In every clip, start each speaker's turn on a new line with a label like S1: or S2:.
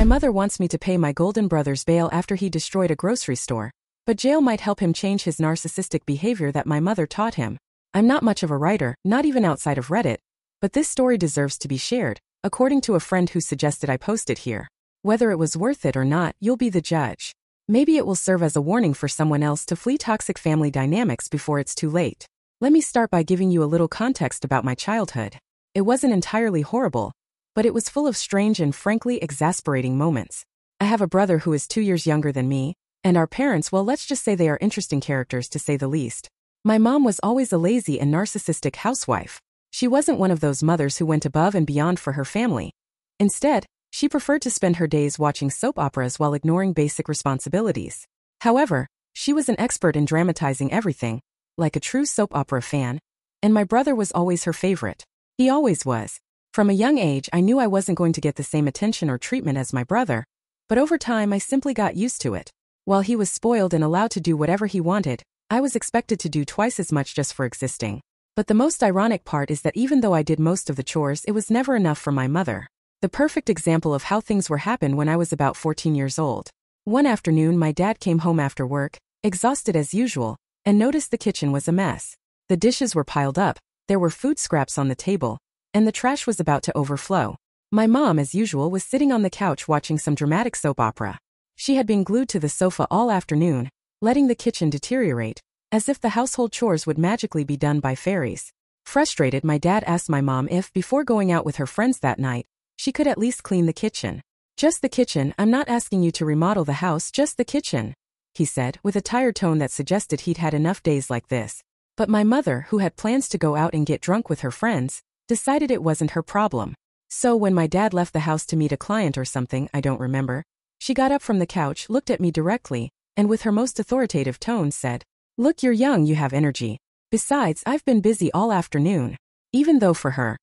S1: My mother wants me to pay my golden brother's bail after he destroyed a grocery store. But jail might help him change his narcissistic behavior that my mother taught him. I'm not much of a writer, not even outside of Reddit. But this story deserves to be shared, according to a friend who suggested I post it here. Whether it was worth it or not, you'll be the judge. Maybe it will serve as a warning for someone else to flee toxic family dynamics before it's too late. Let me start by giving you a little context about my childhood. It wasn't entirely horrible, but it was full of strange and frankly exasperating moments. I have a brother who is 2 years younger than me, and our parents, well, let's just say they are interesting characters to say the least. My mom was always a lazy and narcissistic housewife. She wasn't one of those mothers who went above and beyond for her family. Instead, she preferred to spend her days watching soap operas while ignoring basic responsibilities. However, she was an expert in dramatizing everything, like a true soap opera fan, and my brother was always her favorite. He always was. From a young age, I knew I wasn't going to get the same attention or treatment as my brother, but over time I simply got used to it. While he was spoiled and allowed to do whatever he wanted, I was expected to do twice as much just for existing. But the most ironic part is that even though I did most of the chores, it was never enough for my mother. The perfect example of how things were happened when I was about 14 years old. One afternoon, my dad came home after work, exhausted as usual, and noticed the kitchen was a mess. The dishes were piled up, there were food scraps on the table, and the trash was about to overflow. My mom, as usual, was sitting on the couch watching some dramatic soap opera. She had been glued to the sofa all afternoon, letting the kitchen deteriorate, as if the household chores would magically be done by fairies. Frustrated, my dad asked my mom if, before going out with her friends that night, she could at least clean the kitchen. "Just the kitchen, I'm not asking you to remodel the house, just the kitchen," he said, with a tired tone that suggested he'd had enough days like this. But my mother, who had plans to go out and get drunk with her friends, decided it wasn't her problem. So when my dad left the house to meet a client or something, I don't remember, she got up from the couch, looked at me directly, and with her most authoritative tone said, "Look, you're young, you have energy. Besides, I've been busy all afternoon." Even though for her,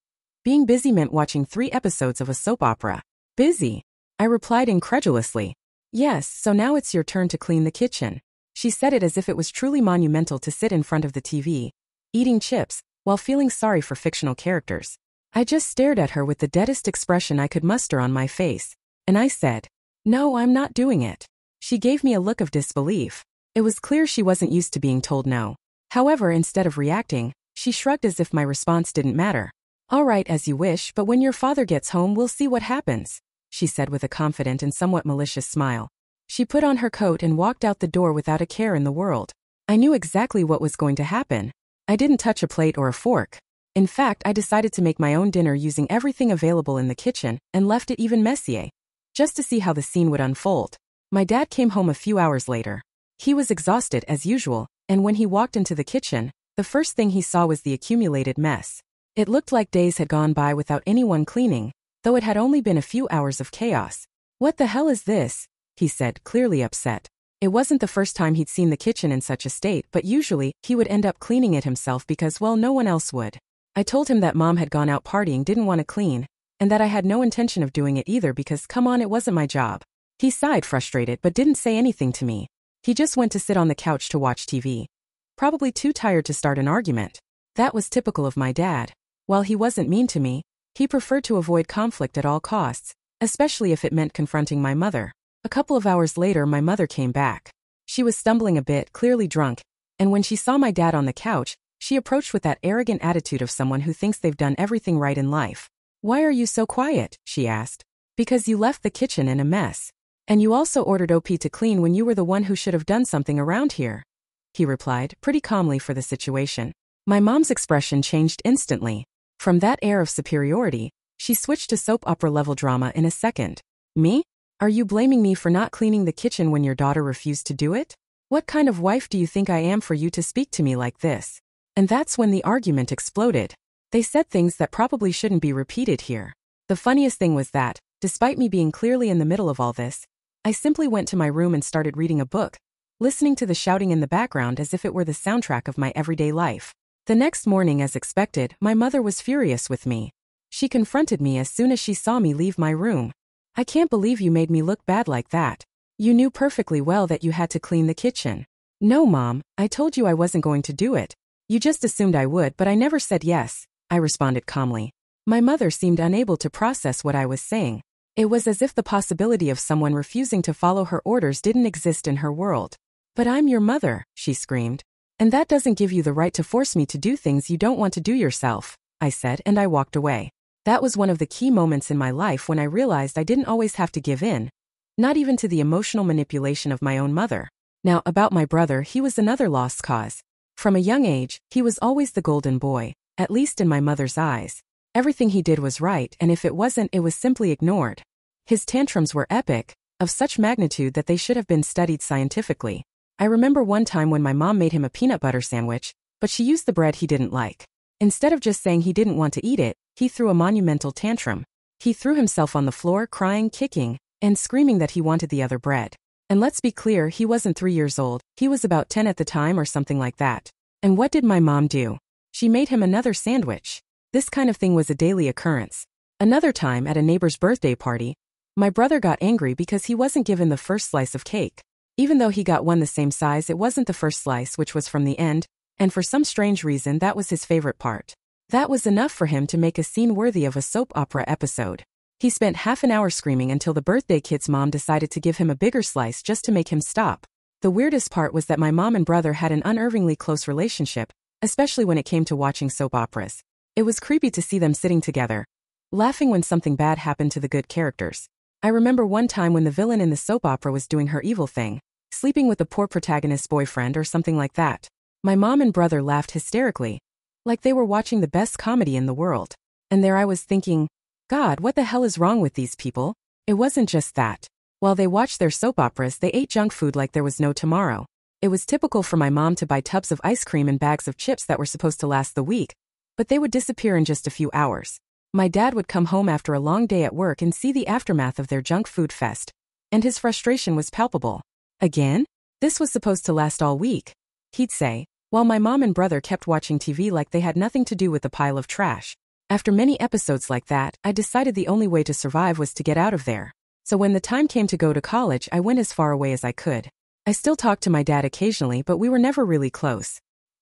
S1: being busy meant watching 3 episodes of a soap opera. "Busy?" I replied incredulously. "Yes, so now it's your turn to clean the kitchen." She said it as if it was truly monumental to sit in front of the TV, eating chips, while feeling sorry for fictional characters. I just stared at her with the deadest expression I could muster on my face, and I said, "No, I'm not doing it." She gave me a look of disbelief. It was clear she wasn't used to being told no. However, instead of reacting, she shrugged as if my response didn't matter. "All right, as you wish, but when your father gets home, we'll see what happens," she said with a confident and somewhat malicious smile. She put on her coat and walked out the door without a care in the world. I knew exactly what was going to happen. I didn't touch a plate or a fork. In fact, I decided to make my own dinner using everything available in the kitchen, and left it even messier, just to see how the scene would unfold. My dad came home a few hours later. He was exhausted as usual, and when he walked into the kitchen, the first thing he saw was the accumulated mess. It looked like days had gone by without anyone cleaning, though it had only been a few hours of chaos. "What the hell is this?" he said, clearly upset. It wasn't the first time he'd seen the kitchen in such a state, but usually, he would end up cleaning it himself because, well, no one else would. I told him that Mom had gone out partying, didn't want to clean, and that I had no intention of doing it either because, come on, it wasn't my job. He sighed frustrated but didn't say anything to me. He just went to sit on the couch to watch TV. Probably too tired to start an argument. That was typical of my dad. While he wasn't mean to me, he preferred to avoid conflict at all costs, especially if it meant confronting my mother. A couple of hours later, my mother came back. She was stumbling a bit, clearly drunk, and when she saw my dad on the couch, she approached with that arrogant attitude of someone who thinks they've done everything right in life. "Why are you so quiet?" she asked. "Because you left the kitchen in a mess. And you also ordered OP to clean when you were the one who should have done something around here," he replied, pretty calmly for the situation. My mom's expression changed instantly. From that air of superiority, she switched to soap opera level drama in a second. "Me? Are you blaming me for not cleaning the kitchen when your daughter refused to do it? What kind of wife do you think I am for you to speak to me like this?" And that's when the argument exploded. They said things that probably shouldn't be repeated here. The funniest thing was that, despite me being clearly in the middle of all this, I simply went to my room and started reading a book, listening to the shouting in the background as if it were the soundtrack of my everyday life. The next morning, as expected, my mother was furious with me. She confronted me as soon as she saw me leave my room. "I can't believe you made me look bad like that. You knew perfectly well that you had to clean the kitchen." "No, Mom, I told you I wasn't going to do it. You just assumed I would, but I never said yes," I responded calmly. My mother seemed unable to process what I was saying. It was as if the possibility of someone refusing to follow her orders didn't exist in her world. "But I'm your mother," she screamed. "And that doesn't give you the right to force me to do things you don't want to do yourself," I said, and I walked away. That was one of the key moments in my life when I realized I didn't always have to give in, not even to the emotional manipulation of my own mother. Now, about my brother, he was another lost cause. From a young age, he was always the golden boy, at least in my mother's eyes. Everything he did was right, and if it wasn't, it was simply ignored. His tantrums were epic, of such magnitude that they should have been studied scientifically. I remember one time when my mom made him a peanut butter sandwich, but she used the bread he didn't like. Instead of just saying he didn't want to eat it, he threw a monumental tantrum. He threw himself on the floor, crying, kicking, and screaming that he wanted the other bread. And let's be clear, he wasn't 3 years old, he was about 10 at the time or something like that. And what did my mom do? She made him another sandwich. This kind of thing was a daily occurrence. Another time, at a neighbor's birthday party, my brother got angry because he wasn't given the first slice of cake. Even though he got one the same size, it wasn't the first slice, which was from the end, and for some strange reason that was his favorite part. That was enough for him to make a scene worthy of a soap opera episode. He spent half an hour screaming until the birthday kid's mom decided to give him a bigger slice just to make him stop. The weirdest part was that my mom and brother had an unnervingly close relationship, especially when it came to watching soap operas. It was creepy to see them sitting together, laughing when something bad happened to the good characters. I remember one time when the villain in the soap opera was doing her evil thing, sleeping with the poor protagonist's boyfriend or something like that. My mom and brother laughed hysterically, like they were watching the best comedy in the world. And there I was thinking, God, what the hell is wrong with these people? It wasn't just that. While they watched their soap operas, they ate junk food like there was no tomorrow. It was typical for my mom to buy tubs of ice cream and bags of chips that were supposed to last the week, but they would disappear in just a few hours. My dad would come home after a long day at work and see the aftermath of their junk food fest, and his frustration was palpable. Again? This was supposed to last all week, he'd say, while my mom and brother kept watching TV like they had nothing to do with the pile of trash. After many episodes like that, I decided the only way to survive was to get out of there. So when the time came to go to college, I went as far away as I could. I still talked to my dad occasionally, but we were never really close.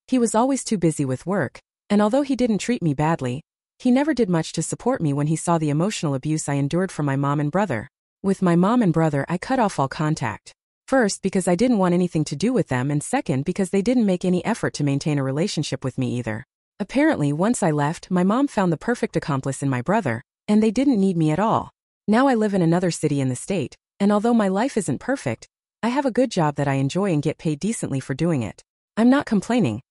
S1: He was always too busy with work, and although he didn't treat me badly, he never did much to support me when he saw the emotional abuse I endured from my mom and brother. With my mom and brother, I cut off all contact. First, because I didn't want anything to do with them, and second, because they didn't make any effort to maintain a relationship with me either. Apparently, once I left, my mom found the perfect accomplice in my brother, and they didn't need me at all. Now I live in another city in the state, and although my life isn't perfect, I have a good job that I enjoy and get paid decently for doing it. I'm not complaining.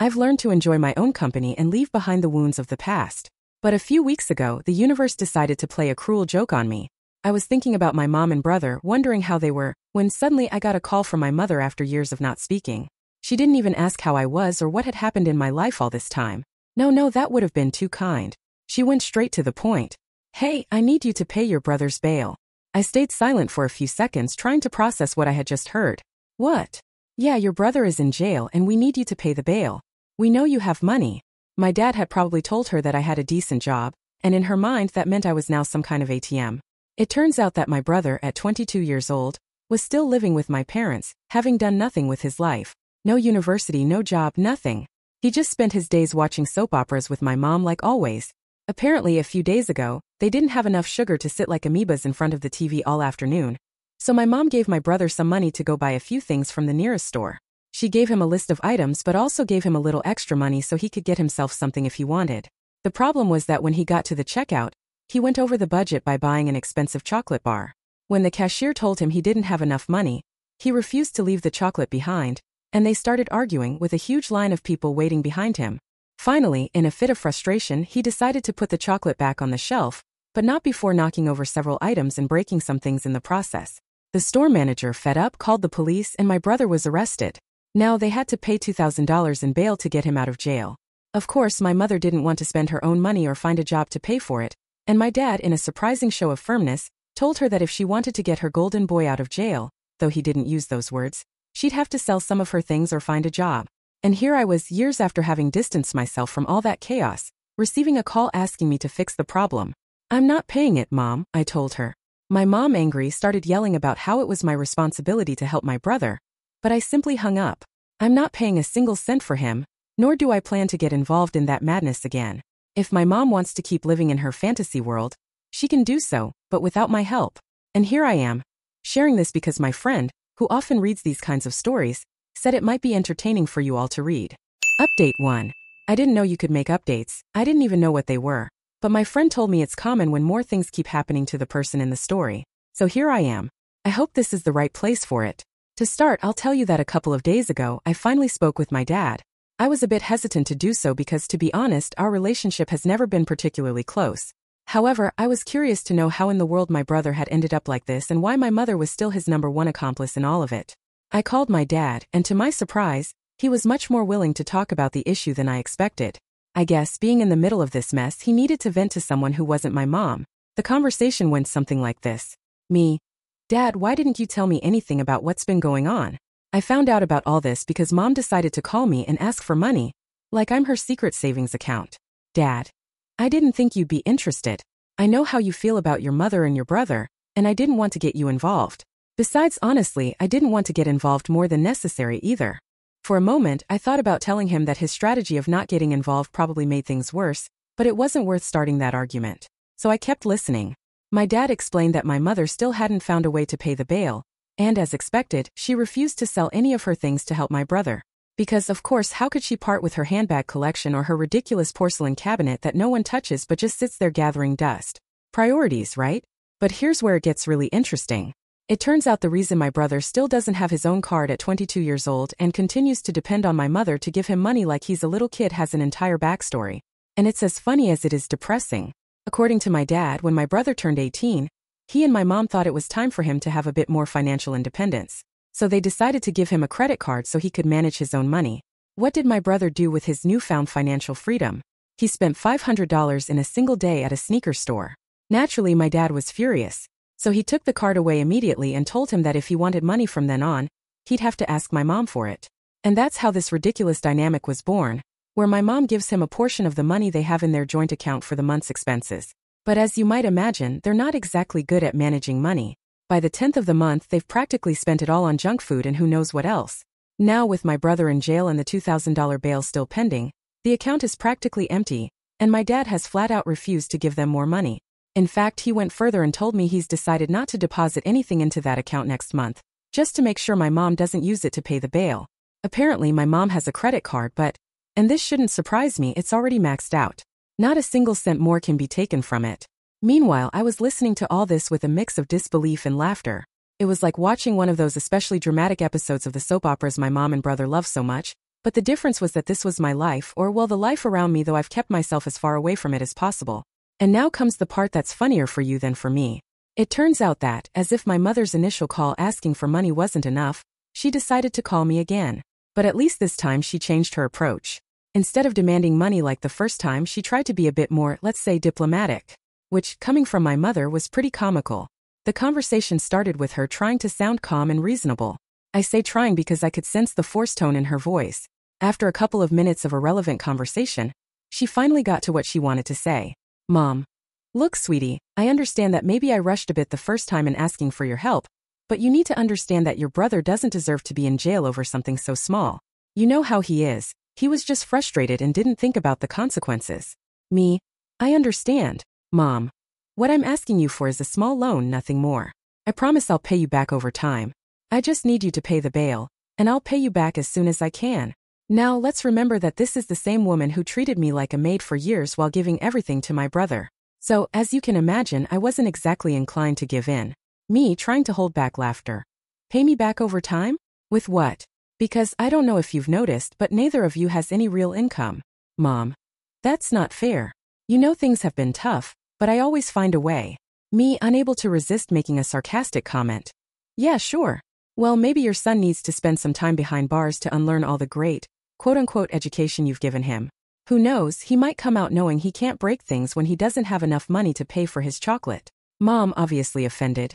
S1: I've learned to enjoy my own company and leave behind the wounds of the past. But a few weeks ago, the universe decided to play a cruel joke on me. I was thinking about my mom and brother, wondering how they were, when suddenly I got a call from my mother after years of not speaking. She didn't even ask how I was or what had happened in my life all this time. No, that would have been too kind. She went straight to the point. "Hey, I need you to pay your brother's bail." I stayed silent for a few seconds, trying to process what I had just heard. "What?" "Yeah, your brother is in jail and we need you to pay the bail. We know you have money." My dad had probably told her that I had a decent job, and in her mind that meant I was now some kind of ATM. It turns out that my brother, at 22 years old, was still living with my parents, having done nothing with his life. No university, no job, nothing. He just spent his days watching soap operas with my mom like always. Apparently, a few days ago, they didn't have enough sugar to sit like amoebas in front of the TV all afternoon. So my mom gave my brother some money to go buy a few things from the nearest store. She gave him a list of items but also gave him a little extra money so he could get himself something if he wanted. The problem was that when he got to the checkout, he went over the budget by buying an expensive chocolate bar. When the cashier told him he didn't have enough money, he refused to leave the chocolate behind, and they started arguing with a huge line of people waiting behind him. Finally, in a fit of frustration, he decided to put the chocolate back on the shelf, but not before knocking over several items and breaking some things in the process. The store manager, fed up, called the police and my brother was arrested. Now they had to pay $2,000 in bail to get him out of jail. Of course, my mother didn't want to spend her own money or find a job to pay for it, and my dad, in a surprising show of firmness, told her that if she wanted to get her golden boy out of jail, though he didn't use those words, she'd have to sell some of her things or find a job. And here I was, years after having distanced myself from all that chaos, receiving a call asking me to fix the problem. "I'm not paying it, Mom," I told her. My mom, angry, started yelling about how it was my responsibility to help my brother, but I simply hung up. I'm not paying a single cent for him, nor do I plan to get involved in that madness again. If my mom wants to keep living in her fantasy world, She can do so, but without my help. And here I am, sharing this because my friend, who often reads these kinds of stories, said it might be entertaining for you all to read. Update 1. I didn't know you could make updates. I didn't even know what they were. But my friend told me it's common when more things keep happening to the person in the story. So here I am. I hope this is the right place for it. To start, I'll tell you that a couple of days ago, I finally spoke with my dad. I was a bit hesitant to do so because, to be honest, our relationship has never been particularly close. However, I was curious to know how in the world my brother had ended up like this and why my mother was still his number one accomplice in all of it. I called my dad, and to my surprise, he was much more willing to talk about the issue than I expected. I guess, being in the middle of this mess, he needed to vent to someone who wasn't my mom. The conversation went something like this. Me. Dad, why didn't you tell me anything about what's been going on? I found out about all this because Mom decided to call me and ask for money, like I'm her secret savings account. Dad. I didn't think you'd be interested. I know how you feel about your mother and your brother, and I didn't want to get you involved. Besides, honestly, I didn't want to get involved more than necessary either. For a moment, I thought about telling him that his strategy of not getting involved probably made things worse, but it wasn't worth starting that argument. So I kept listening. My dad explained that my mother still hadn't found a way to pay the bail, and as expected, she refused to sell any of her things to help my brother. Because, of course, how could she part with her handbag collection or her ridiculous porcelain cabinet that no one touches but just sits there gathering dust? Priorities, right? But here's where it gets really interesting. It turns out the reason my brother still doesn't have his own card at 22 years old and continues to depend on my mother to give him money like he's a little kid has an entire backstory. And it's as funny as it is depressing. According to my dad, when my brother turned 18, he and my mom thought it was time for him to have a bit more financial independence. So they decided to give him a credit card so he could manage his own money. What did my brother do with his newfound financial freedom? He spent $500 in a single day at a sneaker store. Naturally, my dad was furious. So he took the card away immediately and told him that if he wanted money from then on, he'd have to ask my mom for it. And that's how this ridiculous dynamic was born, where my mom gives him a portion of the money they have in their joint account for the month's expenses. But as you might imagine, they're not exactly good at managing money. By the 10th of the month, they've practically spent it all on junk food and who knows what else. Now, with my brother in jail and the $2,000 bail still pending, the account is practically empty, and my dad has flat out refused to give them more money. In fact, he went further and told me he's decided not to deposit anything into that account next month, just to make sure my mom doesn't use it to pay the bail. Apparently, my mom has a credit card, but, and this shouldn't surprise me, it's already maxed out. Not a single cent more can be taken from it. Meanwhile, I was listening to all this with a mix of disbelief and laughter. It was like watching one of those especially dramatic episodes of the soap operas my mom and brother love so much, but the difference was that this was my life, or well, the life around me, though I've kept myself as far away from it as possible. And now comes the part that's funnier for you than for me. It turns out that, as if my mother's initial call asking for money wasn't enough, she decided to call me again. But at least this time she changed her approach. Instead of demanding money like the first time, she tried to be a bit more, let's say, diplomatic. Which, coming from my mother, was pretty comical. The conversation started with her trying to sound calm and reasonable. I say trying because I could sense the forced tone in her voice. After a couple of minutes of irrelevant conversation, she finally got to what she wanted to say. Mom. Look, sweetie, I understand that maybe I rushed a bit the first time in asking for your help, but you need to understand that your brother doesn't deserve to be in jail over something so small. You know how he is. He was just frustrated and didn't think about the consequences. Me. I understand, Mom. What I'm asking you for is a small loan, nothing more. I promise I'll pay you back over time. I just need you to pay the bail, and I'll pay you back as soon as I can. Now, let's remember that this is the same woman who treated me like a maid for years while giving everything to my brother. So, as you can imagine, I wasn't exactly inclined to give in. Me trying to hold back laughter. Pay me back over time? With what? Because I don't know if you've noticed, but neither of you has any real income. Mom. That's not fair. You know things have been tough, but I always find a way. Me unable to resist making a sarcastic comment. Yeah, sure. Well, maybe your son needs to spend some time behind bars to unlearn all the great, quote-unquote education you've given him. Who knows, he might come out knowing he can't break things when he doesn't have enough money to pay for his chocolate. Mom obviously offended.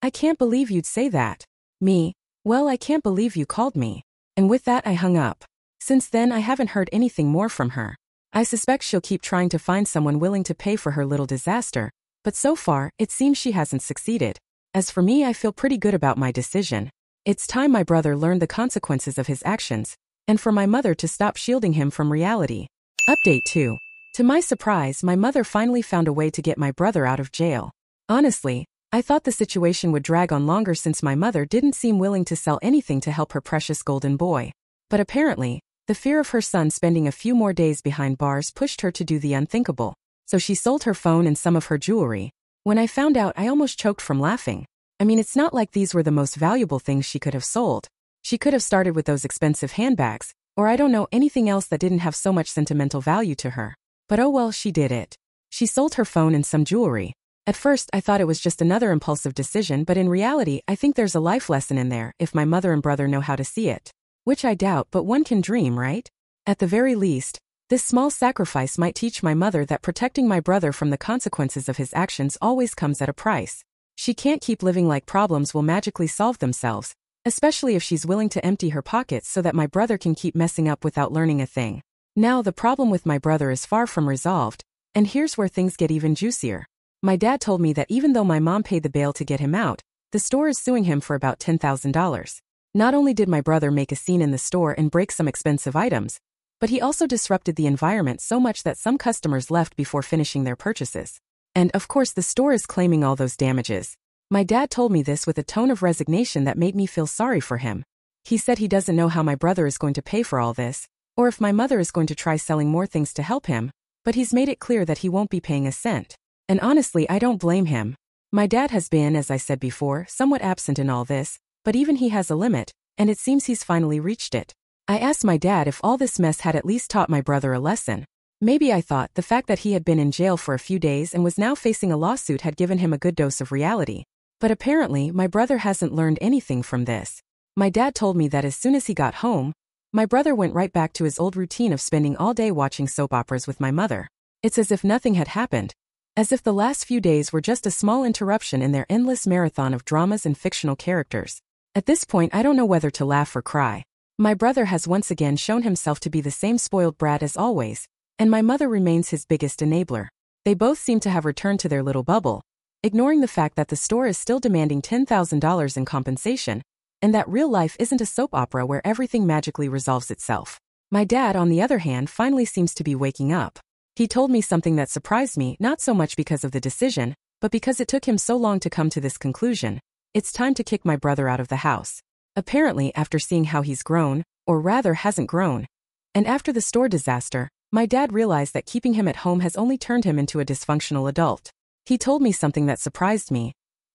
S1: I can't believe you'd say that. Me. Well, I can't believe you called me. And with that I hung up. Since then I haven't heard anything more from her. I suspect she'll keep trying to find someone willing to pay for her little disaster, but so far, it seems she hasn't succeeded. As for me, I feel pretty good about my decision. It's time my brother learned the consequences of his actions, and for my mother to stop shielding him from reality. Update 2. To my surprise, my mother finally found a way to get my brother out of jail. Honestly, I thought the situation would drag on longer since my mother didn't seem willing to sell anything to help her precious golden boy. But apparently, the fear of her son spending a few more days behind bars pushed her to do the unthinkable. So she sold her phone and some of her jewelry. When I found out, I almost choked from laughing. I mean, it's not like these were the most valuable things she could have sold. She could have started with those expensive handbags, or I don't know, anything else that didn't have so much sentimental value to her. But oh well, she did it. She sold her phone and some jewelry. At first, I thought it was just another impulsive decision, but in reality, I think there's a life lesson in there if my mother and brother know how to see it. Which I doubt, but one can dream, right? At the very least, this small sacrifice might teach my mother that protecting my brother from the consequences of his actions always comes at a price. She can't keep living like problems will magically solve themselves, especially if she's willing to empty her pockets so that my brother can keep messing up without learning a thing. Now the problem with my brother is far from resolved, and here's where things get even juicier. My dad told me that even though my mom paid the bail to get him out, the store is suing him for about $10,000. Not only did my brother make a scene in the store and break some expensive items, but he also disrupted the environment so much that some customers left before finishing their purchases. And of course the store is claiming all those damages. My dad told me this with a tone of resignation that made me feel sorry for him. He said he doesn't know how my brother is going to pay for all this, or if my mother is going to try selling more things to help him, but he's made it clear that he won't be paying a cent. And honestly, I don't blame him. My dad has been, as I said before, somewhat absent in all this, but even he has a limit, and it seems he's finally reached it. I asked my dad if all this mess had at least taught my brother a lesson. Maybe, I thought, the fact that he had been in jail for a few days and was now facing a lawsuit had given him a good dose of reality. But apparently, my brother hasn't learned anything from this. My dad told me that as soon as he got home, my brother went right back to his old routine of spending all day watching soap operas with my mother. It's as if nothing had happened. As if the last few days were just a small interruption in their endless marathon of dramas and fictional characters. At this point, I don't know whether to laugh or cry. My brother has once again shown himself to be the same spoiled brat as always, and my mother remains his biggest enabler. They both seem to have returned to their little bubble, ignoring the fact that the store is still demanding $10,000 in compensation, and that real life isn't a soap opera where everything magically resolves itself. My dad, on the other hand, finally seems to be waking up. He told me something that surprised me, not so much because of the decision, but because it took him so long to come to this conclusion. It's time to kick my brother out of the house. Apparently, after seeing how he's grown, or rather hasn't grown, and after the store disaster, my dad realized that keeping him at home has only turned him into a dysfunctional adult. He told me something that surprised me.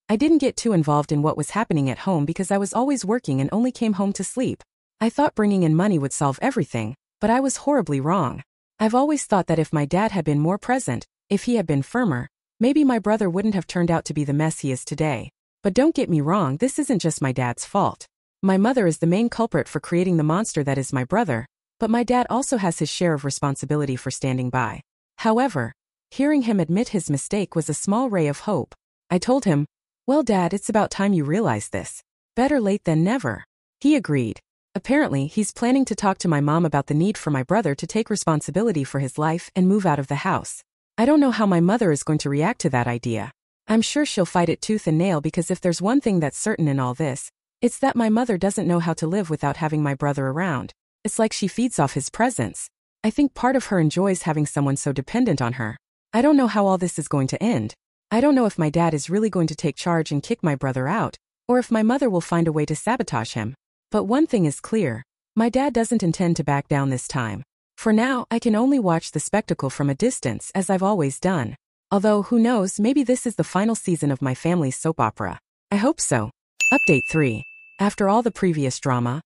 S1: I didn't get too involved in what was happening at home because I was always working and only came home to sleep. I thought bringing in money would solve everything, but I was horribly wrong. I've always thought that if my dad had been more present, if he had been firmer, maybe my brother wouldn't have turned out to be the mess he is today. But don't get me wrong, this isn't just my dad's fault. My mother is the main culprit for creating the monster that is my brother, but my dad also has his share of responsibility for standing by. However, hearing him admit his mistake was a small ray of hope. I told him, "Well, Dad, it's about time you realize this. Better late than never." He agreed. Apparently, he's planning to talk to my mom about the need for my brother to take responsibility for his life and move out of the house. I don't know how my mother is going to react to that idea. I'm sure she'll fight it tooth and nail because if there's one thing that's certain in all this, it's that my mother doesn't know how to live without having my brother around. It's like she feeds off his presence. I think part of her enjoys having someone so dependent on her. I don't know how all this is going to end. I don't know if my dad is really going to take charge and kick my brother out, or if my mother will find a way to sabotage him. But one thing is clear. My dad doesn't intend to back down this time. For now, I can only watch the spectacle from a distance as I've always done. Although, who knows, maybe this is the final season of my family's soap opera. I hope so. Update 3. After all the previous drama,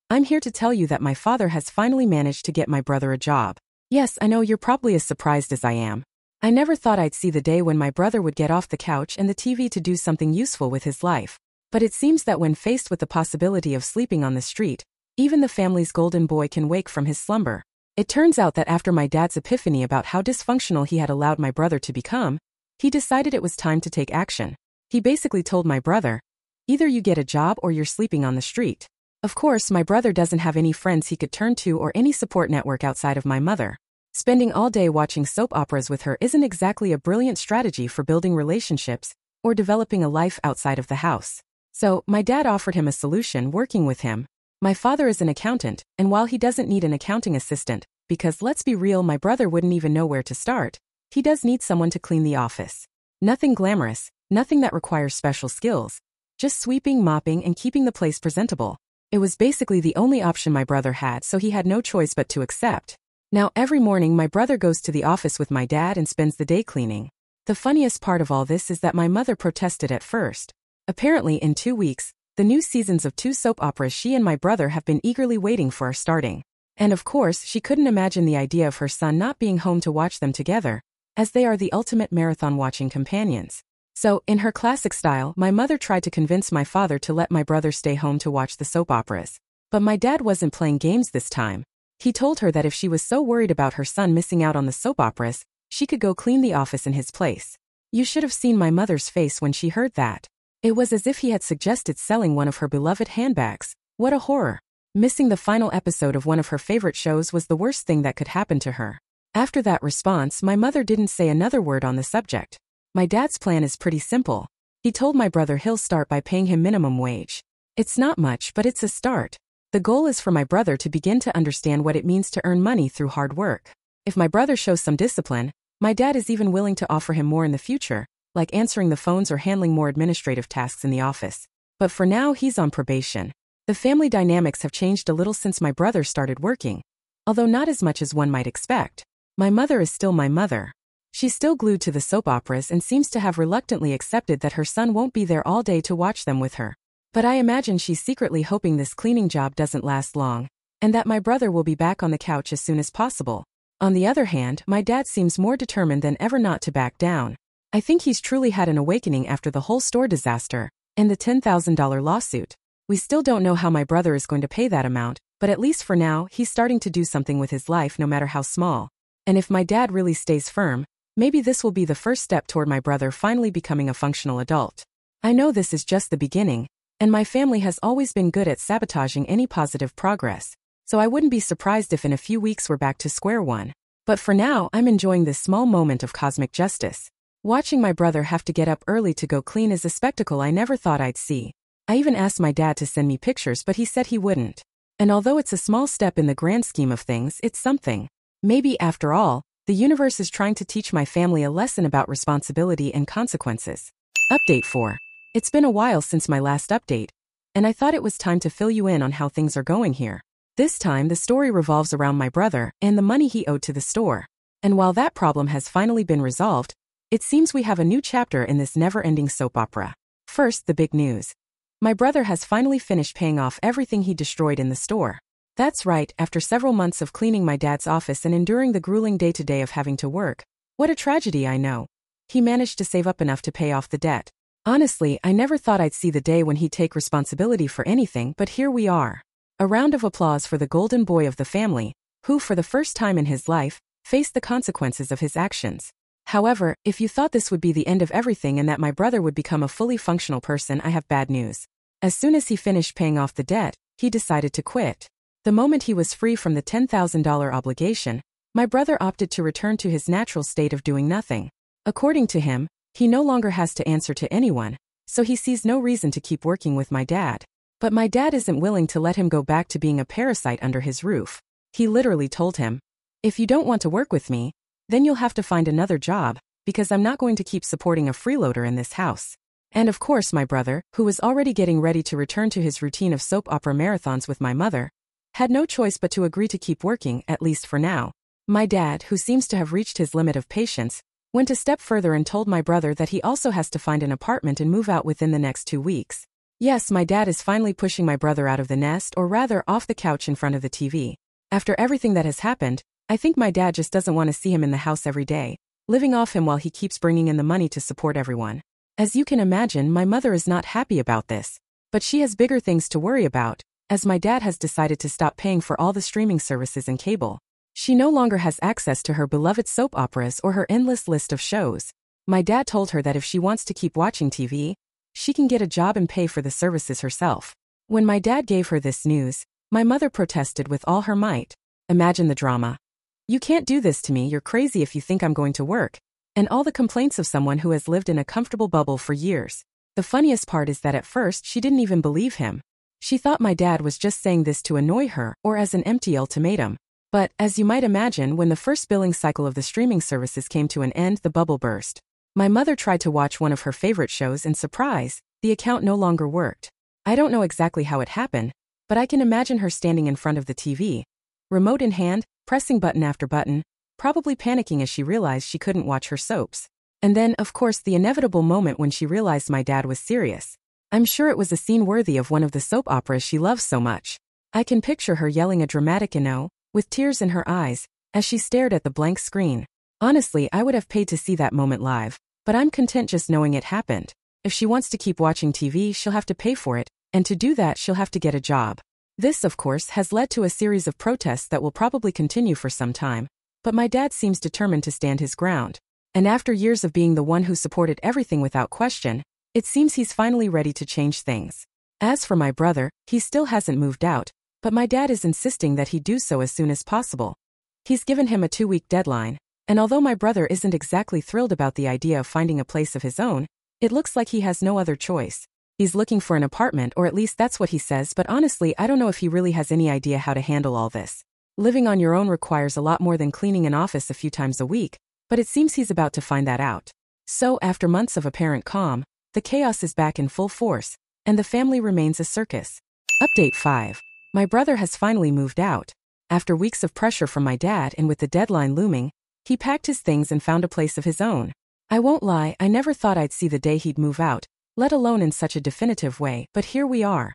S1: I'm here to tell you that my father has finally managed to get my brother a job. Yes, I know you're probably as surprised as I am. I never thought I'd see the day when my brother would get off the couch and the TV to do something useful with his life. But it seems that when faced with the possibility of sleeping on the street, even the family's golden boy can wake from his slumber. It turns out that after my dad's epiphany about how dysfunctional he had allowed my brother to become, he decided it was time to take action. He basically told my brother, "Either you get a job or you're sleeping on the street." Of course, my brother doesn't have any friends he could turn to or any support network outside of my mother. Spending all day watching soap operas with her isn't exactly a brilliant strategy for building relationships or developing a life outside of the house. So, my dad offered him a solution working with him. My father is an accountant, and while he doesn't need an accounting assistant, because let's be real, my brother wouldn't even know where to start. He does need someone to clean the office. Nothing glamorous, nothing that requires special skills. Just sweeping, mopping, and keeping the place presentable. It was basically the only option my brother had, so he had no choice but to accept. Now every morning my brother goes to the office with my dad and spends the day cleaning. The funniest part of all this is that my mother protested at first. Apparently in 2 weeks, the new seasons of 2 soap operas she and my brother have been eagerly waiting for are starting. And of course, she couldn't imagine the idea of her son not being home to watch them together, as they are the ultimate marathon watching companions. So, in her classic style, my mother tried to convince my father to let my brother stay home to watch the soap operas. But my dad wasn't playing games this time. He told her that if she was so worried about her son missing out on the soap operas, she could go clean the office in his place. You should have seen my mother's face when she heard that. It was as if he had suggested selling one of her beloved handbags. What a horror. Missing the final episode of one of her favorite shows was the worst thing that could happen to her. After that response, my mother didn't say another word on the subject. My dad's plan is pretty simple. He told my brother he'll start by paying him minimum wage. It's not much, but it's a start. The goal is for my brother to begin to understand what it means to earn money through hard work. If my brother shows some discipline, my dad is even willing to offer him more in the future, like answering the phones or handling more administrative tasks in the office. But for now, he's on probation. The family dynamics have changed a little since my brother started working, although not as much as one might expect. My mother is still my mother. She's still glued to the soap operas and seems to have reluctantly accepted that her son won't be there all day to watch them with her. But I imagine she's secretly hoping this cleaning job doesn't last long, and that my brother will be back on the couch as soon as possible. On the other hand, my dad seems more determined than ever not to back down. I think he's truly had an awakening after the whole store disaster and the $10,000 lawsuit. We still don't know how my brother is going to pay that amount, but at least for now, he's starting to do something with his life no matter how small. And if my dad really stays firm, maybe this will be the first step toward my brother finally becoming a functional adult. I know this is just the beginning, and my family has always been good at sabotaging any positive progress, so I wouldn't be surprised if in a few weeks we're back to square one. But for now, I'm enjoying this small moment of cosmic justice. Watching my brother have to get up early to go clean is a spectacle I never thought I'd see. I even asked my dad to send me pictures, but he said he wouldn't. And although it's a small step in the grand scheme of things, it's something. Maybe, after all, the universe is trying to teach my family a lesson about responsibility and consequences. Update 4. It's been a while since my last update, and I thought it was time to fill you in on how things are going here. This time, the story revolves around my brother and the money he owed to the store. And while that problem has finally been resolved, it seems we have a new chapter in this never-ending soap opera. First, the big news. My brother has finally finished paying off everything he destroyed in the store. That's right, after several months of cleaning my dad's office and enduring the grueling day-to-day of having to work. What a tragedy, I know. He managed to save up enough to pay off the debt. Honestly, I never thought I'd see the day when he'd take responsibility for anything, but here we are. A round of applause for the golden boy of the family, who, for the first time in his life, faced the consequences of his actions. However, if you thought this would be the end of everything and that my brother would become a fully functional person, I have bad news. As soon as he finished paying off the debt, he decided to quit. The moment he was free from the $10,000 obligation, my brother opted to return to his natural state of doing nothing. According to him, he no longer has to answer to anyone, so he sees no reason to keep working with my dad. But my dad isn't willing to let him go back to being a parasite under his roof. He literally told him, "If you don't want to work with me, then you'll have to find another job, because I'm not going to keep supporting a freeloader in this house." And of course my brother, who was already getting ready to return to his routine of soap opera marathons with my mother, had no choice but to agree to keep working, at least for now. My dad, who seems to have reached his limit of patience, went a step further and told my brother that he also has to find an apartment and move out within the next 2 weeks. Yes, my dad is finally pushing my brother out of the nest, or rather off the couch in front of the TV. After everything that has happened, I think my dad just doesn't want to see him in the house every day, living off him while he keeps bringing in the money to support everyone. As you can imagine, my mother is not happy about this, but she has bigger things to worry about, as my dad has decided to stop paying for all the streaming services and cable. She no longer has access to her beloved soap operas or her endless list of shows. My dad told her that if she wants to keep watching TV, she can get a job and pay for the services herself. When my dad gave her this news, my mother protested with all her might. Imagine the drama. "You can't do this to me, you're crazy if you think I'm going to work." And all the complaints of someone who has lived in a comfortable bubble for years. The funniest part is that at first she didn't even believe him. She thought my dad was just saying this to annoy her or as an empty ultimatum. But, as you might imagine, when the first billing cycle of the streaming services came to an end, the bubble burst. My mother tried to watch one of her favorite shows and surprise, the account no longer worked. I don't know exactly how it happened, but I can imagine her standing in front of the TV, remote in hand, pressing button after button, probably panicking as she realized she couldn't watch her soaps. And then, of course, the inevitable moment when she realized my dad was serious. I'm sure it was a scene worthy of one of the soap operas she loves so much. I can picture her yelling a dramatic "no," with tears in her eyes, as she stared at the blank screen. Honestly, I would have paid to see that moment live, but I'm content just knowing it happened. If she wants to keep watching TV, she'll have to pay for it, and to do that she'll have to get a job. This, of course, has led to a series of protests that will probably continue for some time, but my dad seems determined to stand his ground. And after years of being the one who supported everything without question, it seems he's finally ready to change things. As for my brother, he still hasn't moved out, but my dad is insisting that he do so as soon as possible. He's given him a 2-week deadline, and although my brother isn't exactly thrilled about the idea of finding a place of his own, it looks like he has no other choice. He's looking for an apartment, or at least that's what he says, but honestly I don't know if he really has any idea how to handle all this. Living on your own requires a lot more than cleaning an office a few times a week, but it seems he's about to find that out. So, after months of apparent calm, the chaos is back in full force, and the family remains a circus. Update 5. My brother has finally moved out. After weeks of pressure from my dad and with the deadline looming, he packed his things and found a place of his own. I won't lie, I never thought I'd see the day he'd move out, let alone in such a definitive way, but here we are.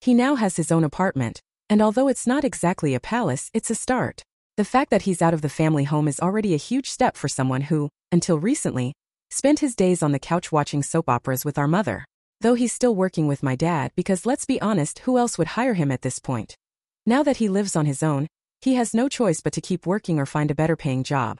S1: He now has his own apartment, and although it's not exactly a palace, it's a start. The fact that he's out of the family home is already a huge step for someone who, until recently, spent his days on the couch watching soap operas with our mother. Though he's still working with my dad because let's be honest, who else would hire him at this point? Now that he lives on his own, he has no choice but to keep working or find a better paying job.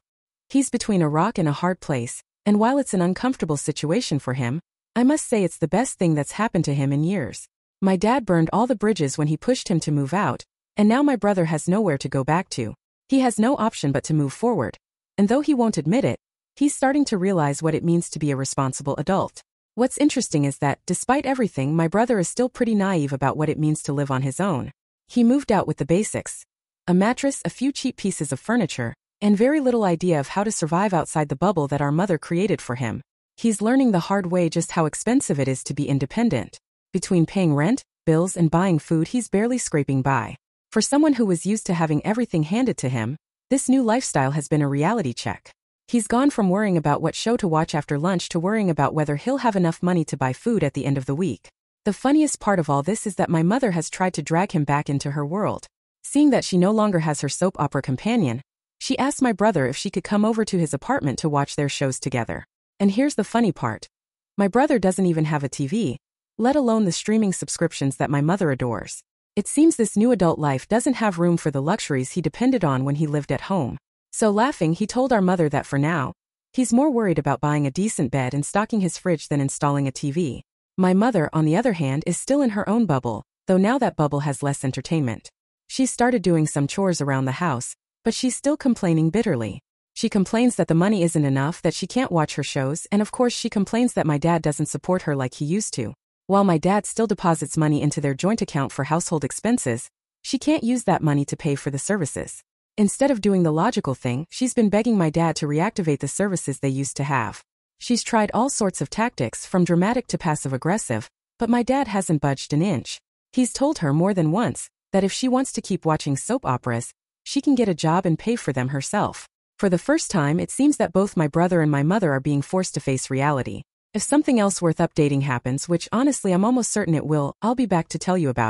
S1: He's between a rock and a hard place, and while it's an uncomfortable situation for him, I must say it's the best thing that's happened to him in years. My dad burned all the bridges when he pushed him to move out, and now my brother has nowhere to go back to. He has no option but to move forward, and though he won't admit it, he's starting to realize what it means to be a responsible adult. What's interesting is that, despite everything, my brother is still pretty naive about what it means to live on his own. He moved out with the basics: a mattress, a few cheap pieces of furniture, and very little idea of how to survive outside the bubble that our mother created for him. He's learning the hard way just how expensive it is to be independent. Between paying rent, bills, and buying food, he's barely scraping by. For someone who was used to having everything handed to him, this new lifestyle has been a reality check. He's gone from worrying about what show to watch after lunch to worrying about whether he'll have enough money to buy food at the end of the week. The funniest part of all this is that my mother has tried to drag him back into her world. Seeing that she no longer has her soap opera companion, she asked my brother if she could come over to his apartment to watch their shows together. And here's the funny part. My brother doesn't even have a TV, let alone the streaming subscriptions that my mother adores. It seems this new adult life doesn't have room for the luxuries he depended on when he lived at home. So laughing, he told our mother that for now, he's more worried about buying a decent bed and stocking his fridge than installing a TV. My mother, on the other hand, is still in her own bubble, though now that bubble has less entertainment. She's started doing some chores around the house, but she's still complaining bitterly. She complains that the money isn't enough, that she can't watch her shows, and of course she complains that my dad doesn't support her like he used to. While my dad still deposits money into their joint account for household expenses, she can't use that money to pay for the services. Instead of doing the logical thing, she's been begging my dad to reactivate the services they used to have. She's tried all sorts of tactics, from dramatic to passive-aggressive, but my dad hasn't budged an inch. He's told her more than once that if she wants to keep watching soap operas, she can get a job and pay for them herself. For the first time, it seems that both my brother and my mother are being forced to face reality. If something else worth updating happens, which honestly I'm almost certain it will, I'll be back to tell you about it.